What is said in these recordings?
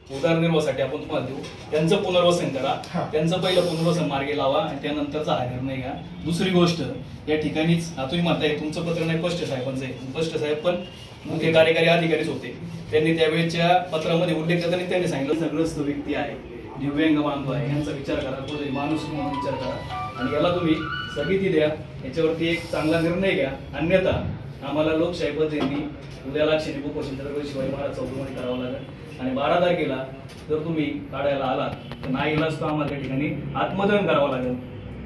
उदरनिर्वाहासाठी आपण तुम्हाला देऊ, त्यांचं पुनर्वसन करा, त्यांचं पहिलं पुनर्वसन मार्गी लावा आणि त्यानंतरचा हा निर्णय घ्या. दुसरी गोष्ट, या ठिकाणीच तुम्ही म्हणताय तुमचं पत्र नाही पष्ट साहेबांचं आहे, पष्ट साहेब पण मुख्य कार्यकारी अधिकारीच होते. त्यांनी त्यावेळेच्या पत्रामध्ये उल्लेख करताना त्यांनी सांगितलं सगळंच व्यक्ती आहे, दिव्यांग बांधव आहे, यांचा विचार करा, कुठे माणूस म्हणून विचार करा आणि याला तुम्ही स्थगिती द्या, याच्यावरती एक चांगला निर्णय घ्या. अन्यथा आम्हाला लोकशाही पद्धतीने उद्याला शनी उपोषण छत्रपती शिवाजी महाराज चौकामध्ये करावं लागेल आणि 12 तारखेला जर तुम्ही काढायला आलात तर नाईलाज तो आम्हाला त्या ठिकाणी आत्मदहन करावं लागेल.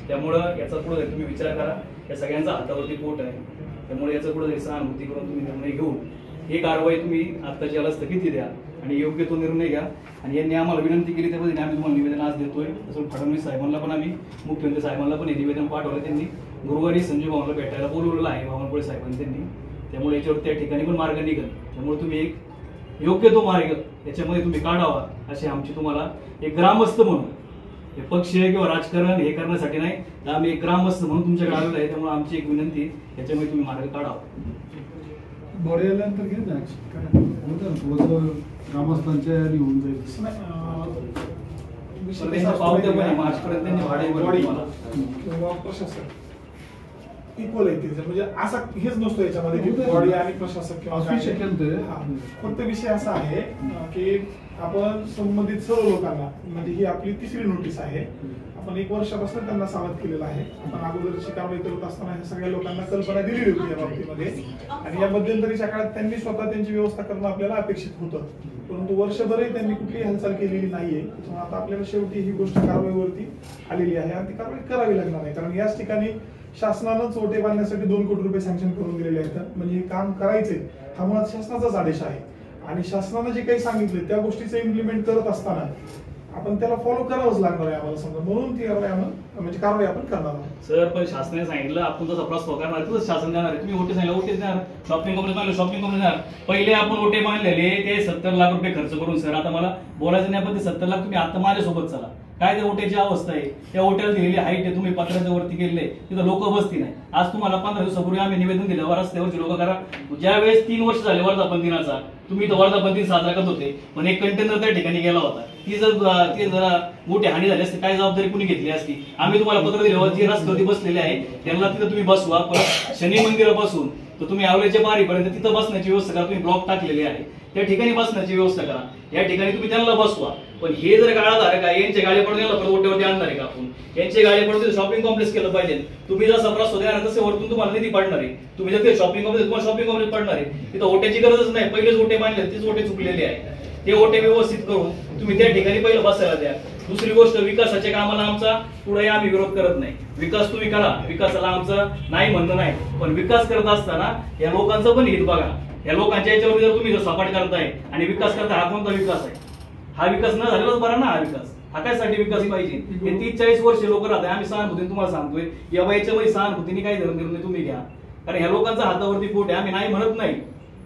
त्यामुळं याचा पुढे तुम्ही विचार करा, या सगळ्यांचा हातावरती पोट आहे, त्यामुळे याचा पुढे सहानुभूती करून तुम्ही निर्णय घेऊन ही कारवाई तुम्ही आत्ताची याला स्थगिती द्या आणि योग्य तो निर्णय घ्या. आणि यांनी आम्हाला विनंती केली त्या पद्धतीने आम्ही तुम्हाला निवेदन आज देतोय. तसं फडणवीस साहेबांना पण आम्ही मुख्यमंत्री साहेबांना पण हे निवेदन पाठवलं. त्यांनी गुरुवारी संजय भाऊला भेटायला बोलवलेलं आहे बावनकुळे साहेबांनी त्यांनी, त्यामुळे याच्यावर त्या ठिकाणी पण मार्ग निघेल. त्यामुळे तुम्ही एक योग्य तो मार्ग याच्यामध्ये तुम्ही काढावा अशी आमची तुम्हाला एक ग्रामस्थ म्हणून, हे पक्षीय किंवा राजकारण हे करण्यासाठी नाही तर आम्ही एक ग्रामस्थ म्हणून तुमच्याकडे आलेलो आहे. त्यामुळे आमची एक विनंती याच्यामध्ये तुम्ही मार्ग काढावा. बॉडी आल्यानंतर घे ना ग्रामस्थांच्या होऊन जाईल. मार्चपर्यंत त्यांनी भाडे किंवा प्रशासक इक्वल आहे ते, म्हणजे असा हेच नसतो याच्यामध्ये की बॉडी आणि प्रशासक किंवा फक्त विषय असा आहे की आपण संबंधित सर्व लोकांना, म्हणजे ही आपली तिसरी नोटीस आहे, आपण 1 वर्षापासून त्यांना सावध केलेलं आहे. आपण अगोदरची कारवाई करत असताना ह्या सगळ्या लोकांना कल्पना दिलेली होती या बाबतीमध्ये आणि या मध्यंतरीच्या काळात त्यांनी स्वतः त्यांची व्यवस्था करणं आपल्याला अपेक्षित होतं, परंतु वर्षभरही त्यांनी कुठलीही हालचाल केलेली नाहीये. त्याच्यामुळे आता आपल्याला शेवटी ही गोष्ट कारवाईवरती आलेली आहे आणि ती कारवाई करावी लागणार आहे. कारण याच ठिकाणी शासनानंच ओटे बांधण्यासाठी 2 कोटी रुपये सँक्शन करून दिलेले आहेत. म्हणजे हे काम करायचे हा मुळात शासनाचाच आदेश आहे आणि शासनानं जे काही सांगितले त्या गोष्टीचं इम्प्लिमेंट करत असताना आपण त्याला फॉलो करावंच लागणार आहे आम्हाला, समजा, म्हणून ती म्हणजे कारवाई आपण करणार आहोत. सर, पण शासनाने सांगितलं आपण जसा प्रस्ताव करणार तसंच शासन देणार आहे. तुम्ही ओटे सांगितलं ओटेच देणार, शॉपिंग कॉम्प्लेक्स मागलं शॉपिंग कॉम्प्लेक्स देणार. पहिले आपण ओटे बांधलेले ते 70 लाख रुपये खर्च करून, सर आता मला बोलायचं नाही पण ते 70 लाख तुम्ही आता माझ्यासोबत चला, काय त्या ओट्याची अवस्था आहे, त्या ओट्याला दिलेली हाईट आहे, तुम्ही पत्राच्या वरती गेले तिथं लोक बसती नाही. आज तुम्हाला 15 दिवसापूर्वी आम्ही निवेदन दिलं रस्त्यावरची लोक करा. ज्या वेळेस 3 वर्ष झाले वर्धापन दिनाचा, तुम्ही तो वर्धापन दिन साजरा करत होते पण एक कंटेनर त्या ठिकाणी गेला होता, ती जरा मोठी हानी झाली असते काय जबाबदारी कुणी घेतली असती? आम्ही तुम्हाला पत्र दिलं जे रस्त्यावरती बसलेले आहे त्यांना तिथं तुम्ही बसवा, पण शनी मंदिरापासून तर तुम्ही आवल्याच्या बारीपर्यंत तिथं बसण्याची व्यवस्था करा. तुम्ही ब्लॉक टाकलेले आहे त्या ठिकाणी बसण्याची व्यवस्था करा, या ठिकाणी तुम्ही त्यांना बसवा. पण हे जर गाळाधारक आहे यांचे गाळे पडून याला परत ओट्यावरती आणणार आहे का आपण? यांचे गाळे पडून शॉपिंग कॉम्प्लेक्स केलं पाहिजे. तुम्ही जर प्रस्ताव देणार तसे वरतून तुम्हाला निधी पडणार आहे. तुम्ही जर ते शॉपिंग कॉम्प्लेक्स तुम्हाला शॉपिंग कॉम्प्लेक्स पडणार आहे, तिथं ओट्याची गरजच नाही. पहिलेच ओटे बांधले, तेच ओटे चुकलेले आहे. ते ओटे व्यवस्थित करून तुम्ही त्या ठिकाणी पहिलं बसायला द्या. दुसरी गोष्ट, विकासाच्या कामाला आमचा पुढे आम्ही विरोध करत नाही. विकास तुम्ही करा, विकासाला आमचं नाही म्हणणं नाही, पण विकास करत असताना या लोकांचं पण हित बघा. या लोकांच्या याच्यावर जर तुम्ही सपाट करताय आणि विकास करताय, हा कोणता विकास आहे? हा विकास न झालेलाच बरा ना. हा विकास हा कशासाठी विकास पाहिजे? हे 30-40 वर्ष लोक राहत आहे. आम्ही सहानुभूतीने तुम्हाला सांगतोय, या वयाच्यामध्ये सहानुभूतीने काही निर्णय तुम्ही घ्या, कारण ह्या लोकांचा हातावरती पोट आहे. आम्ही नाही म्हणत नाही,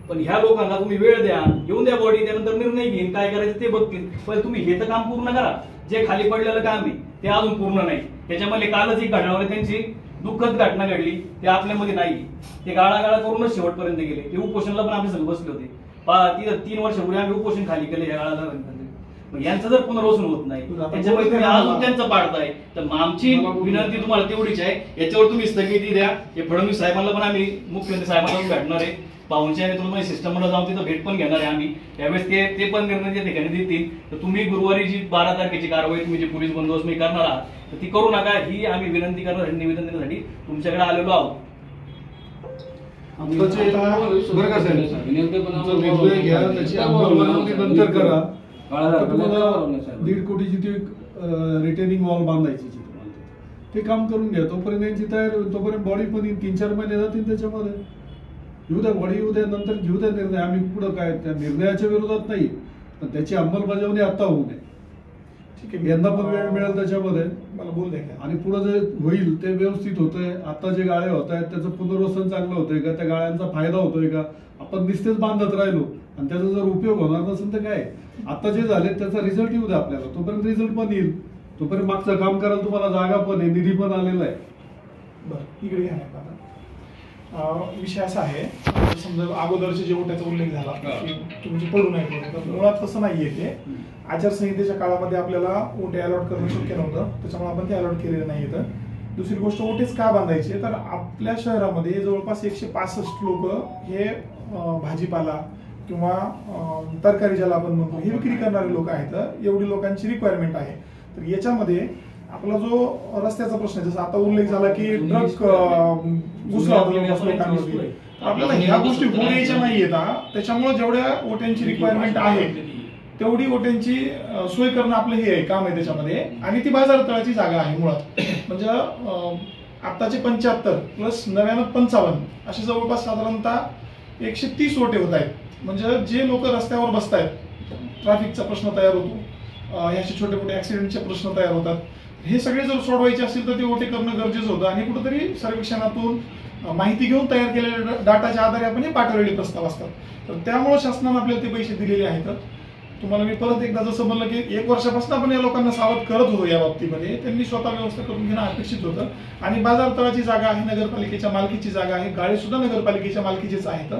पण ह्या लोकांना तुम्ही वेळ द्या, येऊन द्या बॉडी, त्यानंतर निर्णय घेईन काय करायचं ते बघतील. पण तुम्ही हे तर काम पूर्ण करा. जे खाली पडलेलं काम आहे ते अजून पूर्ण नाही. त्याच्यामध्ये कालच एक घटनावर त्यांची दुःखद घटना घडली, ते आपल्यामध्ये नाही. ते गाळागाळा करूनच शेवटपर्यंत गेले. ते उपोषणला पण आम्ही सगळे बसले होते. 3 वर्षापूर्वी आम्ही उपोषण खाली केले या गाळाला. यांचं जर पुनर्वसन होत नाही त्याच्यामुळे तुम्ही अजून त्यांचं पाडताय, तर आमची विनंती तुम्हाला तेवढीच आहे, याच्यावर तुम्ही स्थगिती द्या. हे फडणवीस साहेबांना पण आम्ही मुख्यमंत्री साहेबांना भेटणार आहे, पाहुणच्या तुम्हाला सिस्टम मध्ये जाऊन तिथं भेट पण घेणार आहे आम्ही. त्यावेळेस ते पण निर्णय त्या ठिकाणी देतील. तर तुम्ही गुरुवारी जी 12 तारखेची कारवाई तुम्ही जी पोलीस बंदोबस्त मी करणार आहात तर ती करू नका, ही आम्ही विनंती करण्यासाठी निवेदन देण्यासाठी तुमच्याकडे आलेलो आहोत. नंतर करा. 1.5 कोटीची ती रिटेनिंग वॉल बांधायची, ते काम करून घ्या. तोपर्यंत यांची तयारी होईल, तोपर्यंत बॉडी पण 3-4 महिने जातील त्याच्यामध्ये. येऊ द्या बॉडी, येऊ द्या, नंतर घेऊ द्या निर्णय. आम्ही पुढं काय त्या निर्णयाच्या विरोधात नाही, पण त्याची अंमलबजावणी आता होऊ नये. ठीक आहे, यंदा पण वेळ मिळेल त्याच्यामध्ये, मला बोल द्या. आणि पुढे जे होईल ते व्यवस्थित होतंय. आता जे गाळे होत आहेत त्याचं पुनर्वसन चांगलं होतंय का? त्या गाळ्यांचा फायदा होतोय का? आपण नुसतेच बांधत राहिलो आणि त्याचा जर उपयोग होणार नसेल तर काय? आता जे झाले त्याचा रिझल्ट येऊ द्या आपल्याला, तोपर्यंत रिझल्ट पण येईल. तोपर्यंत मागचं काम करायला तुम्हाला जागा पण आहे, निधी पण आलेला आहे. बरं, इकडे घ्या. विषय असा आहे, समजा अगोदरचे जे ओट्याचा उल्लेख झाला की तुमची पडू नाही पडू, तर मुळात तसं नाहीये. ते आचारसंहितेच्या काळामध्ये आपल्याला ओटे अलॉट करणं शक्य नव्हतं, त्याच्यामुळे आपण ते अलॉट केलेले नाही. तर दुसरी गोष्ट, ओटेच का बांधायचे, तर आपल्या शहरामध्ये जवळपास 165 लोक हे भाजीपाला किंवा तरकारी ज्याला आपण म्हणतो हे विक्री करणारे लोक आहेत. एवढी लोकांची रिक्वायरमेंट आहे. तर याच्यामध्ये आपला जो रस्त्याचा प्रश्न आहे, जसं आता उल्लेख झाला की ट्रक घुसला होता लोकांवरती, आपल्याला ह्या गोष्टी होऊ द्यायच्या नाहीयेत. त्याच्यामुळे जेवढ्या ओट्यांची रिक्वायरमेंट आहे तेवढी ओट्यांची सोय करणं आपलं हे काम आहे त्याच्यामध्ये. आणि ती बाजार तळाची जागा आहे मुळात. म्हणजे आत्ताचे 75 प्लस नव्यानं 55 असे जवळपास साधारणतः 130 ओटे होत आहेत. म्हणजे जे लोक रस्त्यावर बसतायत, ट्रॅफिकचा प्रश्न तयार होतो, ह्याचे छोटे मोठे ऍक्सिडेंटचे प्रश्न तयार होतात, हे सगळे जर सोडवायचे असतील तर ते ओटे करणं गरजेचं होतं. आणि कुठेतरी सर्वेक्षणातून माहिती घेऊन तयार केलेल्या डाटाच्या आधारे आपण हे पाठवलेले प्रस्ताव असतात. तर त्यामुळे शासनाने आपल्याला ते पैसे दिलेले आहेत. तुम्हाला मी परत एकदा जसं म्हणलं की 1 वर्षापासून आपण या लोकांना सावध करत होतो या बाबतीमध्ये. त्यांनी स्वतः व्यवस्था करून घेणं अपेक्षित होतं. आणि बाजार तळाची जागा आहे, नगरपालिकेच्या मालकीची जागा आहे, गाळे सुद्धा नगरपालिकेच्या मालकीचेच आहेत.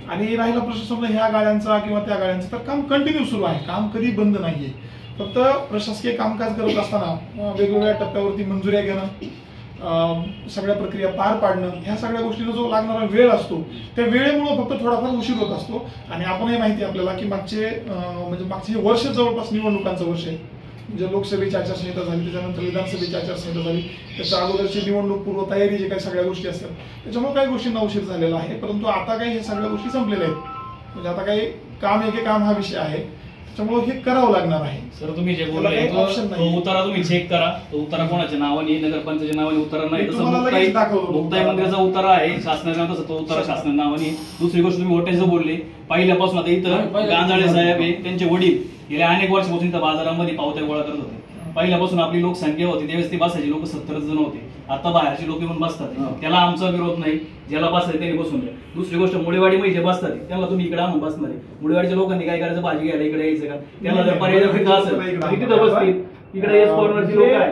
आणि राहिला प्रश्न समजा ह्या गाड्यांचा किंवा त्या गाड्यांचा, तर काम कंटिन्यू सुरू आहे, काम कधी बंद नाहीये. फक्त प्रशासकीय कामकाज करत असताना वेगवेगळ्या टप्प्यावरती मंजुऱ्या घेणं, सगळ्या प्रक्रिया पार पाडणं, ह्या सगळ्या गोष्टीला जो लागणारा वेळ असतो त्या वेळेमुळे फक्त थोडाफार उशीर होत असतो. आणि आपणही माहिती आहे आपल्याला की मागचे हे वर्ष जवळपास निवडणुकांचं वर्ष आहे. म्हणजे लोकसभेची आचारसंहिता झाली, त्याच्यानंतर विधानसभेची आचारसंहिता झाली, त्याच्या अगोदरची निवडणूक पूर्व तयारी जे काही सगळ्या गोष्टी असतात त्याच्यामुळे काही गोष्टींना उशीर झालेला आहे. परंतु आता काही हे सगळ्या गोष्टी संपलेल्या आहेत. म्हणजे आता काही काम एके काम हा विषय आहे, त्याच्यामुळे हे करावं लागणार आहे. सर तुम्ही जे बोलले तो उतारा तुम्ही चेक करा. तो उतारा कोणाच्या नावाने, नगरपंचायतीच्या नावाने उतारा नाही, तसं मुक्ताई मंदिराचा उतारा आहे शासनाचा, तसं तो उतारा शासनाच्या नावाने. दुसरी गोष्ट तुम्ही ओट्याचं बोलले, पहिल्यापासून आता इथं गांजाळे साहेब आहे, त्यांचे वडील गेल्या अनेक वर्षापासून इथं बाजारामध्ये पावत्या गोळा करत होते. पहिल्यापासून आपली लोकसंख्या होती त्यावेळेस ती बसायची लोक 70 जण होते. आता बाहेरची लोक येऊन बसतात, त्याला आमचा विरोध नाही. ज्याला बसायचं त्यांनी बसून द्या. दुसरी गोष्ट, मुळेवाडी मध्ये जे बसतात त्याला तुम्ही इकडे आणून बसणार आहे. मुळेवाडीच्या लोकांनी काय करायचं, भाजी घ्यायला इकडे यायचं का? त्याला जर पर्याय असेल तिथं बसतील. इकडे एस कॉर्नरची लोक आहे,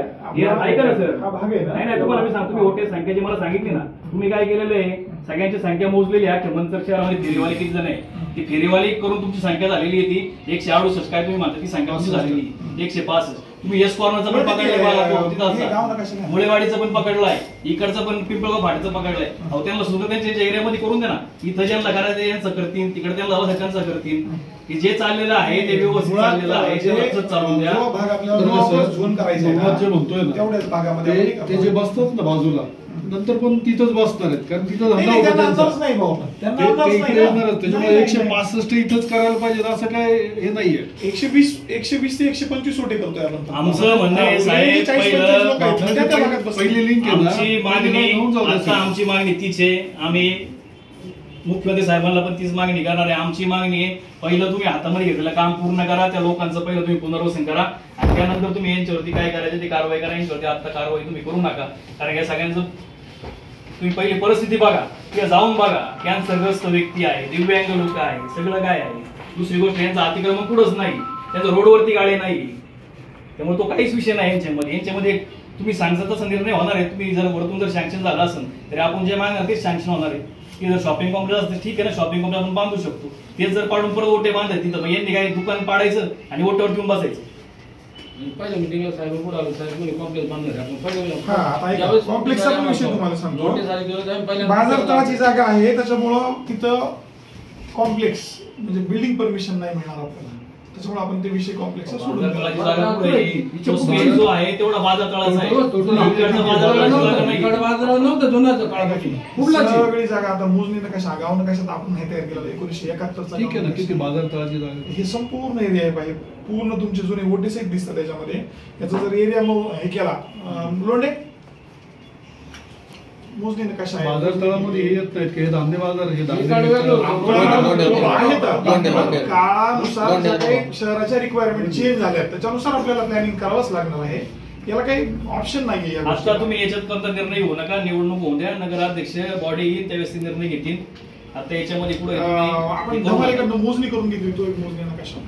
ऐका ना सर, नाही तुम्हाला मी सांगतो, तुम्ही ओटे संख्या जी मला सांगितली ना, तुम्ही काय केलेलं आहे, सगळ्यांची संख्या मोजलेली आहे. खेमंतर शहरामध्ये फेरीवाले किती जण आहे, ती फेरीवाली करून तुमची संख्या झालेली आहे ती 168 काय तुम्ही म्हणता ती संख्या झालेली 165. तुम्ही एस कॉर्नरचं पण पकडलं, मुळेवाडीचं पण पकडलाय, इकडचं पण पिंपळगाव फाटीचं पकडलंय. अहो त्यांना सुद्धा त्यांच्या एरियामध्ये करून दे ना. इथं ज्यांना करायचं यांचं करतील, तिकडे त्यांना त्यांचं करतील. की जे चाललेलं आहे ते व्यवस्थित चाललेलं आहे, ते चालून द्या. जे म्हणतोय ना तेवढ्याच भागामध्ये ते जे बसतात ना बाजूला, नंतर पण तिथंच बसणार आहेत, कारण तिथं धंदा होता त्याच्यामुळे 165 इथंच करायला पाहिजे असं काय हे नाहीये. 120 ते 125 ओटे करतोय आपण. आमचं म्हणणं आहे साहेब, पहिली लिंक आमची मागणी तीच आहे. आम्ही मुख्यमंत्री साहेबांना पण तीच मागणी करणार आहे. आमची मागणी आहे, पहिलं तुम्ही हातामध्ये घेतलेलं काम पूर्ण करा, त्या लोकांचं पहिलं तुम्ही पुनर्वसन करा, आणि त्यानंतर तुम्ही यांच्यावरती काय करायचं ते कारवाई करा. यांच्यावरती आता कारवाई तुम्ही करू नका, कारण या सगळ्यांचं तुम्ही पहिली परिस्थिती बघा किंवा जाऊन बघा. कॅन्सरग्रस्त व्यक्ती आहे, दिव्यांग लोक आहे, सगळं काय आहे. दुसरी गोष्ट, यांचं अतिक्रमण कुठंच नाही, त्यांचं रोडवरती गाळे नाही, त्यामुळे तो काहीच विषय नाही यांच्यामध्ये तुम्ही सांगता तसा निर्णय होणार आहे. तुम्ही जर वरतून जर सँक्शन झाला असेल तरी आपण जे मागणार तेच सँक्शन होणार आहे. की जर शॉपिंग कॉम्प्लेक्स असते ठीक आहे ना, शॉपिंग कॉम्प्लेक्स आपण बांधू शकतो. तेच जर पाडून परत ओटे बांधायचे तिथं, यांनी काय दुकान पाडायचं आणि ओट्यावर घेऊन बसायचं. पहिल्या मिटिंगला साहेब पुढे आलो, साहेब कॉम्प्लेक्स बांधणार आपण कॉम्प्लेक्सचा पण विषय तुम्हाला सांगतो. बाजार तळाची जागा आहे, त्याच्यामुळं तिथं कॉम्प्लेक्स म्हणजे बिल्डिंग परमिशन नाही मिळणार आपल्याला, त्याच्यामुळे आपण ते विषय कॉम्प्लेक्स सोडून जो आहे तेवढा बाजार तळाचा आहे. सगळी जागा आता मोजणी नकाशा, गाव नकाशात आपण हे तयार केलं 1971 ठीक आहे ना. किती बाजार तळाची जागा, हे संपूर्ण एरिया आहे पाहिजे, पूर्ण तुमचे जुने ओटे सहित दिसतात त्याच्यामध्ये. याचा जर एरिया हे केला लोंढे मोजणी नकाशा बाजार तळामध्ये येत नाहीत की धान्य बाजार, हे काळानुसार ज्या काही शहराच्या रिक्वायरमेंट चेंज झाल्या त्याच्यानुसार आपल्याला प्लॅनिंग करावंच लागणार आहे. याला काही ऑप्शन नाहीये. आता तुम्ही याच्यात कोणता निर्णय घेऊ नका, निवडणूक होऊ द्या, नगराध्यक्ष बॉडी येईल त्यावेळेस निर्णय घेतील. आता याच्यामध्ये पुढे आपण धमालीकडनं मोजणी करून घेतली, तो एक मोजणी नकाशा